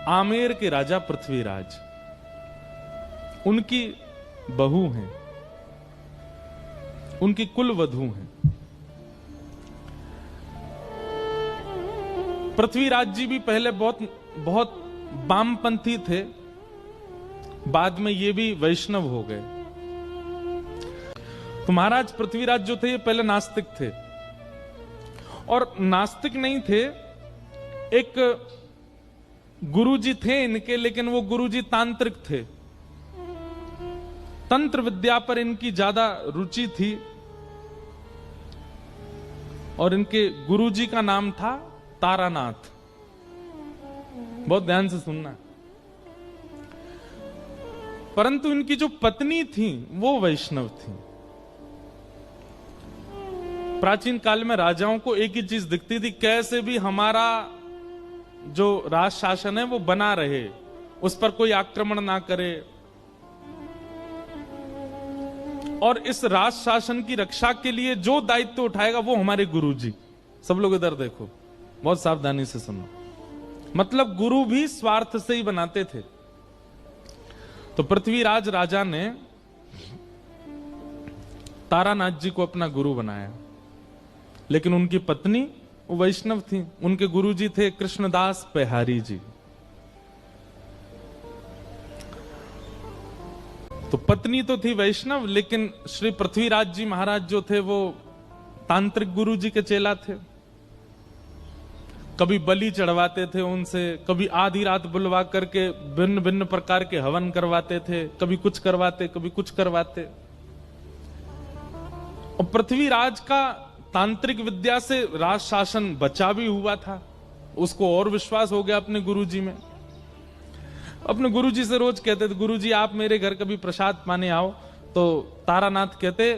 आमेर के राजा पृथ्वीराज, उनकी बहू हैं, उनकी कुल वधू हैं। पृथ्वीराज जी भी पहले बहुत वामपंथी थे, बाद में ये भी वैष्णव हो गए। तो महाराज पृथ्वीराज जो थे ये पहले नास्तिक थे, और नास्तिक नहीं थे, एक गुरुजी थे इनके, लेकिन वो गुरुजी तांत्रिक थे। तंत्र विद्या पर इनकी ज्यादा रुचि थी, और इनके गुरुजी का नाम था तारानाथ। बहुत ध्यान से सुनना। परंतु इनकी जो पत्नी थी वो वैष्णव थी। प्राचीन काल में राजाओं को एक ही चीज दिखती थी, कैसे भी हमारा जो राज शासन है वो बना रहे, उस पर कोई आक्रमण ना करे, और इस राज शासन की रक्षा के लिए जो दायित्व उठाएगा वो हमारे गुरुजी। सब लोग इधर देखो, बहुत सावधानी से सुनो। मतलब गुरु भी स्वार्थ से ही बनाते थे। तो पृथ्वीराज राजा ने तारानाथ जी को अपना गुरु बनाया, लेकिन उनकी पत्नी वो वैष्णव थी। उनके गुरुजी थे कृष्णदास पेहारी जी। तो पत्नी तो थी वैष्णव, लेकिन श्री पृथ्वीराज जी महाराज जो थे वो तांत्रिक गुरुजी के चेला थे। कभी बलि चढ़वाते थे उनसे, कभी आधी रात बुलवा करके भिन्न भिन्न प्रकार के हवन करवाते थे, कभी कुछ करवाते कभी कुछ करवाते। और पृथ्वीराज का तांत्रिक विद्या से राज शासन बचा भी हुआ था। उसको और विश्वास हो गया अपने गुरुजी में। अपने गुरुजी से रोज कहते थे, गुरुजी आप मेरे घर कभी प्रसाद पाने आओ। तो तारानाथ कहते,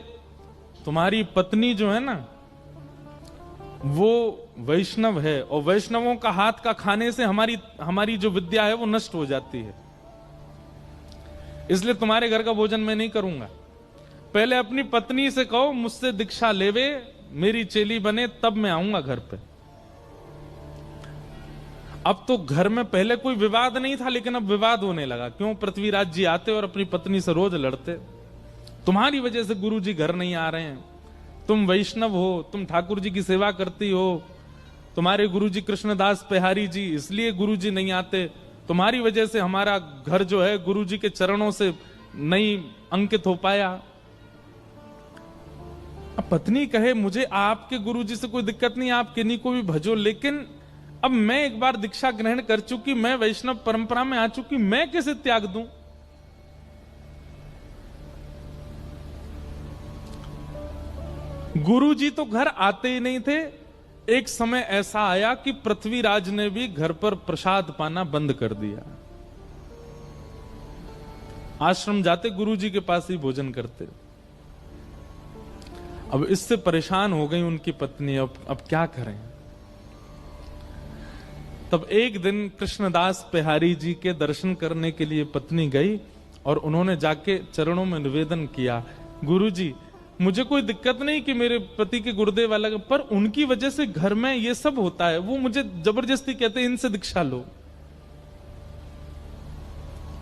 तुम्हारी पत्नी जो है ना वो वैष्णव है, और वैष्णवों का हाथ का खाने से हमारी जो विद्या है वो नष्ट हो जाती है, इसलिए तुम्हारे घर का भोजन मैं नहीं करूंगा। पहले अपनी पत्नी से कहो मुझसे दीक्षा लेवे, मेरी चेली बने, तब मैं आऊंगा घर पे। अब तो घर में पहले कोई विवाद नहीं था, लेकिन अब विवाद होने लगा। क्यों? पृथ्वीराज जी आते और अपनी पत्नी से रोज लड़ते, तुम्हारी वजह से गुरुजी घर नहीं आ रहे हैं, तुम वैष्णव हो, तुम ठाकुर जी की सेवा करती हो, तुम्हारे गुरुजी कृष्णदास पेहारी जी इसलिए गुरुजी नहीं आते, तुम्हारी वजह से हमारा घर जो है गुरुजी के चरणों से नहीं अंकित हो पाया। अब पत्नी कहे मुझे आपके गुरुजी से कोई दिक्कत नहीं, आप किन्हीं को भी भजो, लेकिन अब मैं एक बार दीक्षा ग्रहण कर चुकी, मैं वैष्णव परंपरा में आ चुकी, मैं कैसे त्याग दूं? गुरुजी तो घर आते ही नहीं थे। एक समय ऐसा आया कि पृथ्वीराज ने भी घर पर प्रसाद पाना बंद कर दिया। आश्रम जाते गुरुजी के पास ही भोजन करते। अब इससे परेशान हो गई उनकी पत्नी, अब क्या करें? तब एक दिन कृष्णदास पेहारी जी के दर्शन करने के लिए पत्नी गई, और उन्होंने जाके चरणों में निवेदन किया, गुरुजी मुझे कोई दिक्कत नहीं कि मेरे पति के गुरुदेव अलग, पर उनकी वजह से घर में ये सब होता है, वो मुझे जबरदस्ती कहते हैं इनसे दीक्षा लो,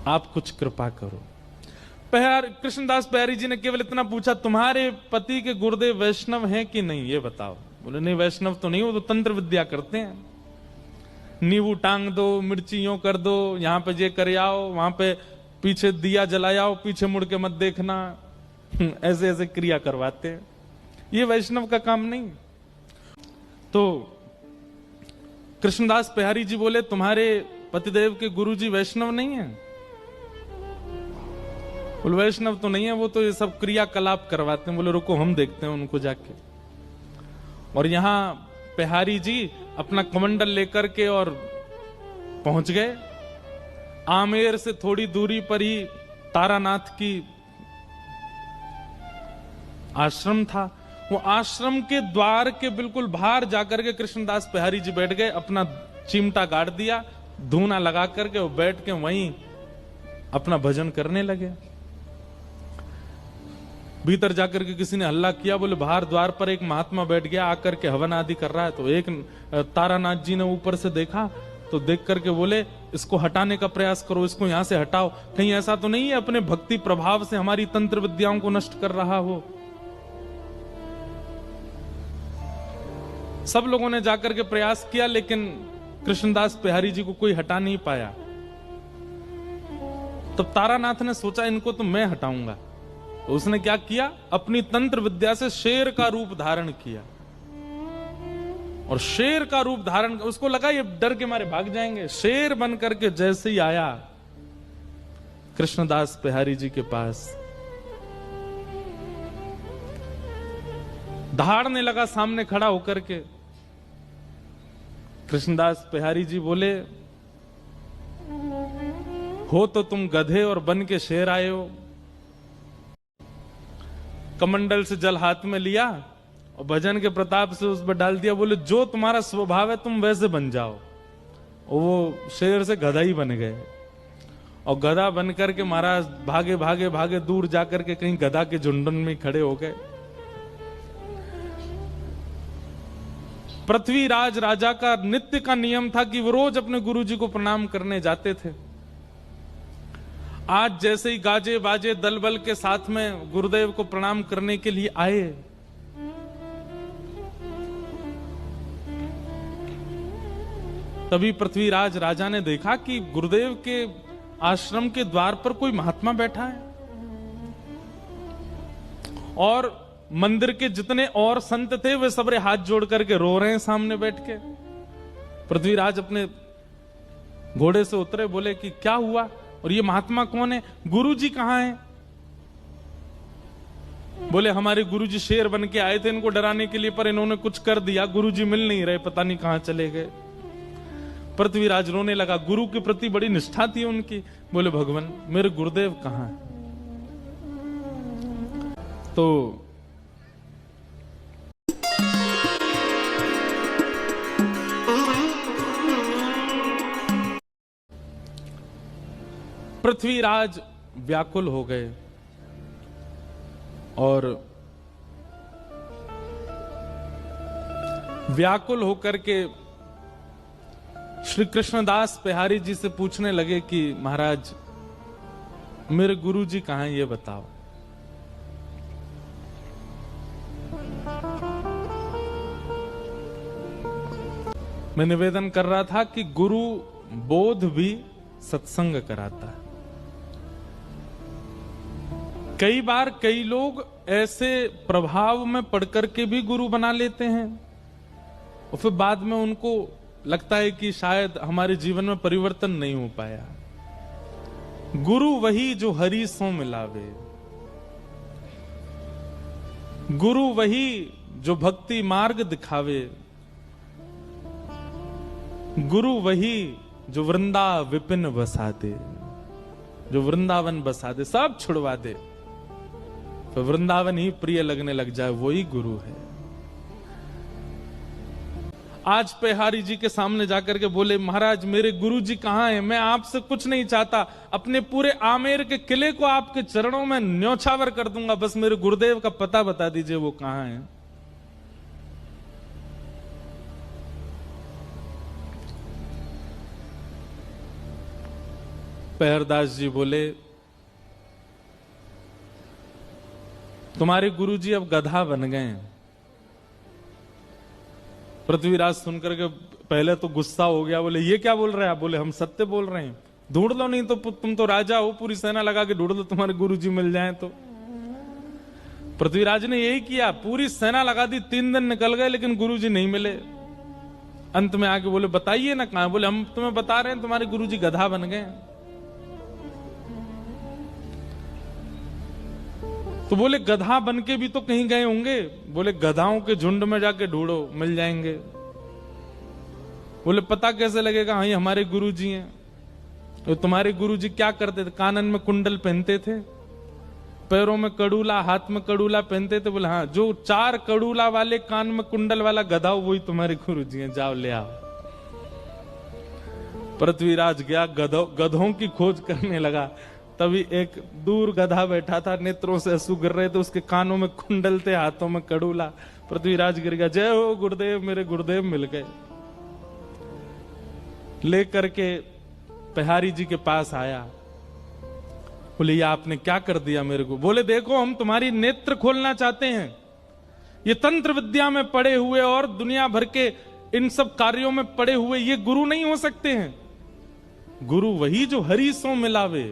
आप कुछ कृपा करो। कृष्णदास पेहारी जी ने केवल इतना पूछा, तुम्हारे पति के गुरुदेव वैष्णव हैं कि नहीं, ये बताओ। बोले नहीं वैष्णव तो नहीं, वो तो तंत्र विद्या करते हैं, नींबू टांग दो, मिर्ची यूं कर दो, यहां पे ये कर आओ, वहां पे पीछे दिया जलाओ, पीछे मुड़ के मत देखना, ऐसे ऐसे क्रिया करवाते हैं, ये वैष्णव का काम नहीं। तो कृष्णदास पेहारी जी बोले तुम्हारे पतिदेव के गुरुजी वैष्णव नहीं है? बोले वैष्णव तो नहीं है, वो तो ये सब क्रियाकलाप करवाते हैं। बोले रुको हम देखते हैं उनको जाके। और यहां पेहारी जी अपना कमंडल लेकर के और पहुंच गए। आमेर से थोड़ी दूरी पर ही तारानाथ की आश्रम था। वो आश्रम के द्वार के बिल्कुल बाहर जाकर के कृष्णदास पेहारी जी बैठ गए, अपना चिमटा गाड़ दिया, धूना लगा करके वो बैठ के वहीं अपना भजन करने लगे। भीतर जाकर के किसी ने हल्ला किया, बोले बाहर द्वार पर एक महात्मा बैठ गया, आकर के हवन आदि कर रहा है। तो एक तारानाथ जी ने ऊपर से देखा तो देख करके बोले इसको हटाने का प्रयास करो, इसको यहां से हटाओ, कहीं ऐसा तो नहीं है अपने भक्ति प्रभाव से हमारी तंत्र विद्याओं को नष्ट कर रहा हो। सब लोगों ने जाकर के प्रयास किया, लेकिन कृष्णदास बिहारी जी को कोई हटा नहीं पाया। तब तारानाथ ने सोचा इनको तो मैं हटाऊंगा। तो उसने क्या किया, अपनी तंत्र विद्या से शेर का रूप धारण किया, और शेर का रूप धारण, उसको लगा ये डर के मारे भाग जाएंगे। शेर बन करके जैसे ही आया कृष्णदास बिहारी जी के पास, दहाड़ने लगा सामने खड़ा होकर के। कृष्णदास बिहारी जी बोले, हो तो तुम गधे और बन के शेर आए हो। कमंडल से जल हाथ में लिया और भजन के प्रताप से उस पर डाल दिया। बोले जो तुम्हारा स्वभाव है तुम वैसे बन जाओ। और वो शेर से गधा ही बन गए, और गधा बन करके महाराज भागे भागे भागे दूर जाकर के कहीं गधा के झुंडन में खड़े हो गए। पृथ्वीराज राजा का नित्य का नियम था कि वो रोज अपने गुरुजी को प्रणाम करने जाते थे। आज जैसे ही गाजे बाजे दल बल के साथ में गुरुदेव को प्रणाम करने के लिए आए, तभी पृथ्वीराज राजा ने देखा कि गुरुदेव के आश्रम के द्वार पर कोई महात्मा बैठा है, और मंदिर के जितने और संत थे वे सबरे हाथ जोड़ करके रो रहे हैं सामने बैठ के। पृथ्वीराज अपने घोड़े से उतरे, बोले कि क्या हुआ, और ये महात्मा कौन है, गुरुजी कहां हैं? बोले हमारे गुरुजी शेर बन के आए थे इनको डराने के लिए, पर इन्होंने कुछ कर दिया, गुरुजी मिल नहीं रहे, पता नहीं कहां चले गए। पृथ्वीराज रोने लगा, गुरु के प्रति बड़ी निष्ठा थी उनकी। बोले भगवान मेरे गुरुदेव कहां हैं? तो पृथ्वीराज व्याकुल हो गए, और व्याकुल होकर के श्री कृष्णदास बिहारी जी से पूछने लगे कि महाराज मेरे गुरुजी कहां हैं, ये बताओ। मैं निवेदन कर रहा था कि गुरु बोध भी सत्संग कराता है। कई बार कई लोग ऐसे प्रभाव में पढ़कर के भी गुरु बना लेते हैं, और फिर बाद में उनको लगता है कि शायद हमारे जीवन में परिवर्तन नहीं हो पाया। गुरु वही जो हरि सो मिलावे, गुरु वही जो भक्ति मार्ग दिखावे, गुरु वही जो वृंदा विपिन बसा दे, जो वृंदावन बसा दे, सब छुड़वा दे, तो वृंदावन ही प्रिय लगने लग जाए, वही गुरु है। आज बिहारी जी के सामने जाकर के बोले महाराज मेरे गुरु जी कहां हैं, मैं आपसे कुछ नहीं चाहता, अपने पूरे आमेर के किले को आपके चरणों में न्योछावर कर दूंगा, बस मेरे गुरुदेव का पता बता दीजिए वो कहां हैं। पहरदास जी बोले तुम्हारे गुरुजी अब गधा बन गए हैं। पृथ्वीराज सुनकर के पहले तो गुस्सा हो गया, बोले ये क्या बोल रहे हैं आप? बोले हम सत्य बोल रहे हैं, ढूंढ लो, नहीं तो तुम तो राजा हो, पूरी सेना लगा के ढूंढ लो, तुम्हारे गुरुजी मिल जाएं तो। पृथ्वीराज ने यही किया, पूरी सेना लगा दी, 3 दिन निकल गए लेकिन गुरुजी नहीं मिले। अंत में आके बोले बताइए ना कहां? बोले हम तुम्हें बता रहे हैं तुम्हारे गुरुजी गधा बन गए। तो बोले गधा बन के भी तो कहीं गए होंगे। बोले गधाओं के झुंड में जाके ढूंढो, मिल जाएंगे। बोले पता कैसे लगेगा? हाँ ये हमारे गुरुजी हैं। तो तुम्हारे गुरुजी क्या करते थे? कानन में कुंडल पहनते थे, पैरों में कड़ूला, हाथ में कड़ूला पहनते थे। बोले हाँ जो 4 कड़ूला वाले कान में कुंडल वाला गधा हो वही तुम्हारे गुरुजी हैं, जाओ ले आओ। पृथ्वीराज गया, गधों की खोज करने लगा। तभी एक दूर गधा बैठा था, नेत्रों से आंसू गिर रहे थे, उसके कानों में कुंडल थे, हाथों में कड़ूला। पृथ्वीराज गिर गया, जय हो गुरुदेव, मेरे गुरुदेव मिल गए। लेकर के बिहारी जी के पास आया। बोले ये आपने क्या कर दिया मेरे को? बोले देखो हम तुम्हारी नेत्र खोलना चाहते हैं। ये तंत्र विद्या में पड़े हुए और दुनिया भर के इन सब कार्यों में पड़े हुए ये गुरु नहीं हो सकते हैं। गुरु वही जो हरि सो मिलावे।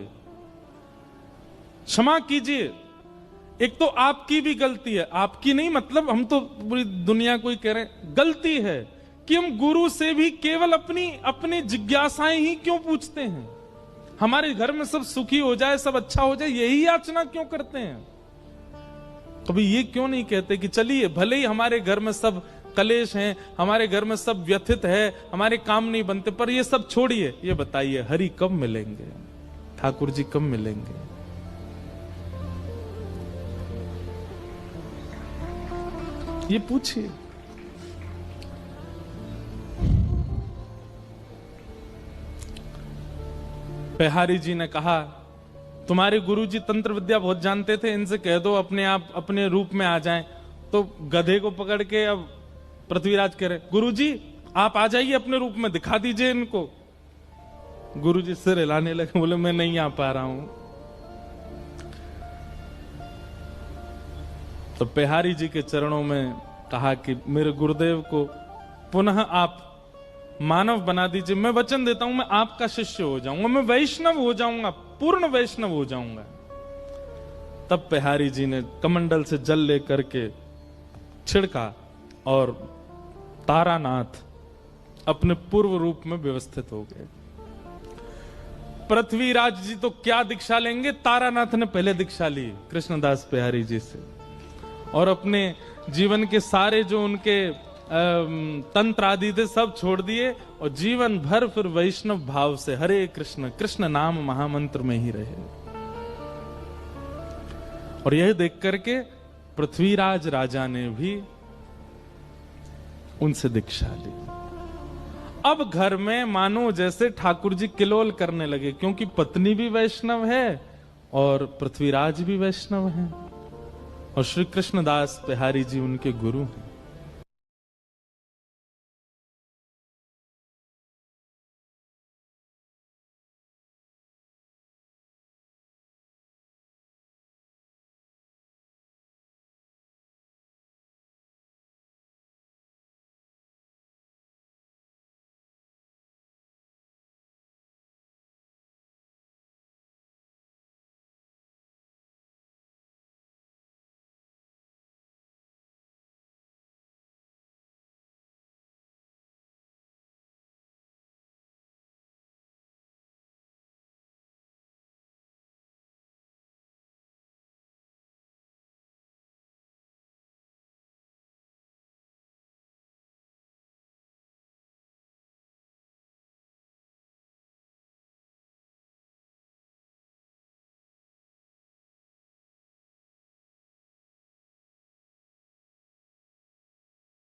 क्षमा कीजिए, एक तो आपकी भी गलती है, आपकी नहीं मतलब हम तो पूरी दुनिया को ही कह रहे हैं, गलती है कि हम गुरु से भी केवल अपनी जिज्ञासाएं ही क्यों पूछते हैं। हमारे घर में सब सुखी हो जाए, सब अच्छा हो जाए, यही याचना क्यों करते हैं? कभी ये क्यों नहीं कहते कि चलिए भले ही हमारे घर में सब कलेश हैं, हमारे घर में सब व्यथित है, हमारे काम नहीं बनते, पर ये सब छोड़िए, ये बताइए हरि कब मिलेंगे, ठाकुर जी कब मिलेंगे? ये पूछिए। बिहारी जी ने कहा तुम्हारे गुरुजी तंत्र विद्या बहुत जानते थे, इनसे कह दो अपने आप अपने रूप में आ जाएं। तो गधे को पकड़ के अब पृथ्वीराज कह रहे गुरुजी आप आ जाइए अपने रूप में, दिखा दीजिए इनको। गुरुजी सिर हिलाने लगे, बोले मैं नहीं आ पा रहा हूं। तो बिहारी जी के चरणों में कहा कि मेरे गुरुदेव को पुनः आप मानव बना दीजिए, मैं वचन देता हूं मैं आपका शिष्य हो जाऊंगा, मैं वैष्णव हो जाऊंगा, पूर्ण वैष्णव हो जाऊंगा। तब बिहारी जी ने कमंडल से जल लेकर के छिड़का और तारानाथ अपने पूर्व रूप में व्यवस्थित हो गए। पृथ्वीराज जी तो क्या दीक्षा लेंगे, तारानाथ ने पहले दीक्षा ली कृष्णदास बिहारी जी से, और अपने जीवन के सारे जो उनके तंत्र आदि थे सब छोड़ दिए और जीवन भर फिर वैष्णव भाव से हरे कृष्ण कृष्ण नाम महामंत्र में ही रहे। और यह देख करके पृथ्वीराज राजा ने भी उनसे दीक्षा ली। अब घर में मानो जैसे ठाकुर जी किलोल करने लगे, क्योंकि पत्नी भी वैष्णव है और पृथ्वीराज भी वैष्णव है और श्री कृष्णदास बिहारी जी उनके गुरु हैं।